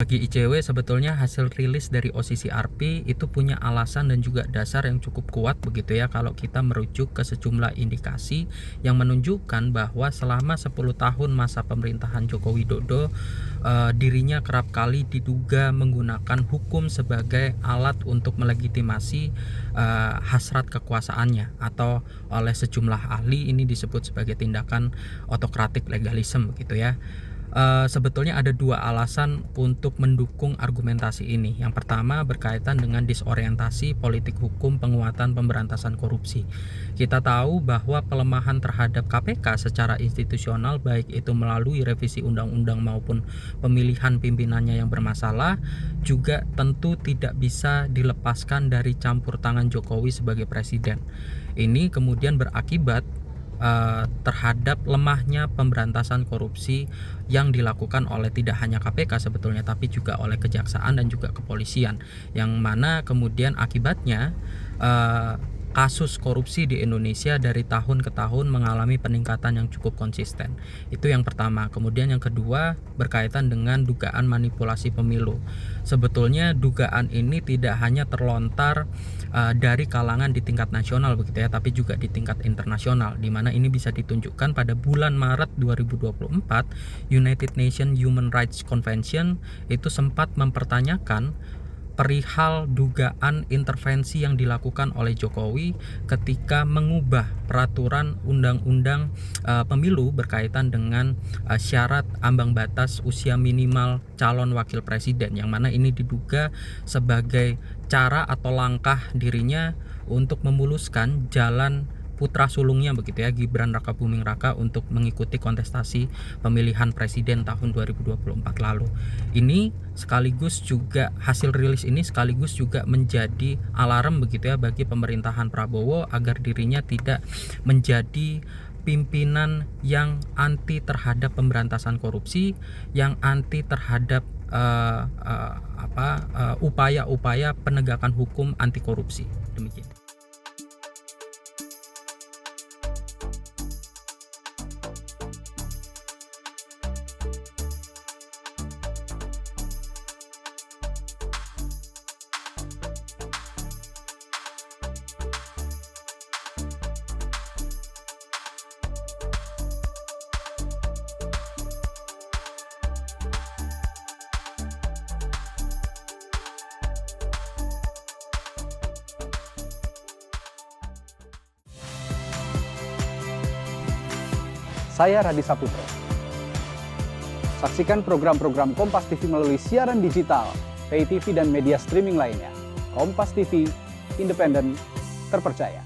Bagi ICW sebetulnya hasil rilis dari OCCRP itu punya alasan dan juga dasar yang cukup kuat begitu ya, kalau kita merujuk ke sejumlah indikasi yang menunjukkan bahwa selama 10 tahun masa pemerintahan Joko Widodo dirinya kerap kali diduga menggunakan hukum sebagai alat untuk melegitimasi hasrat kekuasaannya, atau oleh sejumlah ahli ini disebut sebagai tindakan autokratik legalisme gitu ya. Sebetulnya ada dua alasan untuk mendukung argumentasi ini. Yang pertama berkaitan dengan disorientasi politik hukum penguatan pemberantasan korupsi. Kita tahu bahwa pelemahan terhadap KPK secara institusional, baik itu melalui revisi undang-undang maupun pemilihan pimpinannya yang bermasalah, juga tentu tidak bisa dilepaskan dari campur tangan Jokowi sebagai presiden. Ini kemudian berakibat terhadap lemahnya pemberantasan korupsi yang dilakukan oleh tidak hanya KPK sebetulnya, tapi juga oleh kejaksaan dan juga kepolisian, yang mana kemudian akibatnya kasus korupsi di Indonesia dari tahun ke tahun mengalami peningkatan yang cukup konsisten. Itu yang pertama. Kemudian yang kedua berkaitan dengan dugaan manipulasi pemilu. Sebetulnya dugaan ini tidak hanya terlontar dari kalangan di tingkat nasional begitu ya, tapi juga di tingkat internasional, di mana ini bisa ditunjukkan pada bulan Maret 2024 United Nations Human Rights Convention itu sempat mempertanyakan perihal dugaan intervensi yang dilakukan oleh Jokowi ketika mengubah peraturan undang-undang pemilu berkaitan dengan syarat ambang batas usia minimal calon wakil presiden, yang mana ini diduga sebagai cara atau langkah dirinya untuk memuluskan jalan putra sulungnya begitu ya, Gibran Rakabuming Raka, untuk mengikuti kontestasi pemilihan presiden tahun 2024 lalu. Ini sekaligus juga hasil rilis ini sekaligus juga menjadi alarm begitu ya bagi pemerintahan Prabowo agar dirinya tidak menjadi pimpinan yang anti terhadap pemberantasan korupsi, yang anti terhadap upaya-upaya penegakan hukum anti korupsi. Demikian. Saya Radi Saputro. Saksikan program-program Kompas TV melalui siaran digital, pay TV dan media streaming lainnya. Kompas TV, independen, terpercaya.